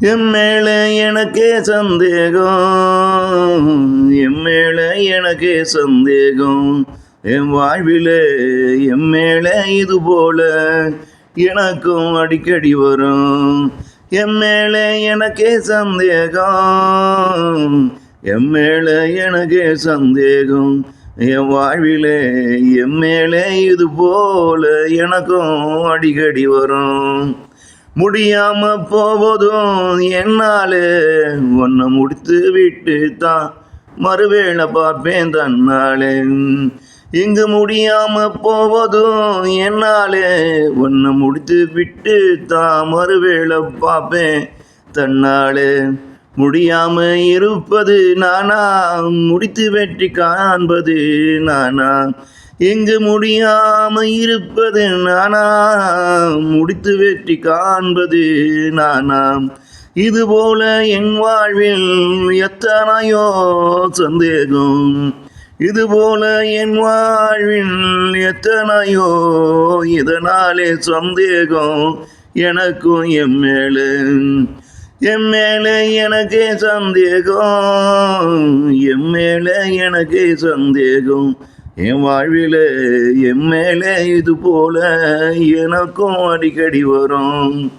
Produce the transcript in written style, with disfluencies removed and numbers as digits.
என் மேல எனக்கே சந்தேகம், என் மேல எனக்கே சந்தேகம். என் வாழ்விலே என் மேல இது போல எனக்கும் அடிக்கடி வரும். என் மேல எனக்கே சந்தேகம், என் மேல எனக்கே சந்தேகம். என் வாழ்விலே என் மேல இது போல எனக்கும் அடிக்கடி வரும். முடியாம போவதும் என்னாலே உன்னை முடித்து விட்டு தான் மறுவேளை பார்ப்பேன் தன்னாலே. இங்கு முடியாம போவதும் என்னாலே உன்னை முடித்து விட்டு தான் மறுவேளை பார்ப்பேன் தன்னாலே. முடியாம இருப்பது நானா, முடித்து வெற்றி காண்பது நானா. இங்கு முடியாம இருப்பது நானா, முடித்து வெற்றி காண்பது நானா. இதுபோல என் வாழ்வில் எத்தனையோ சந்தேகம், இதுபோல என் வாழ்வில் எத்தனையோ இதனாலே சந்தேகம் எனக்கும் என் மேலே. என் மேலே எனக்கே சந்தேகம், என் மேலே எனக்கே சந்தேகம். என் வாழ்விலே என் மேலே இது போல எனக்கும் அடிக்கடி வரும்.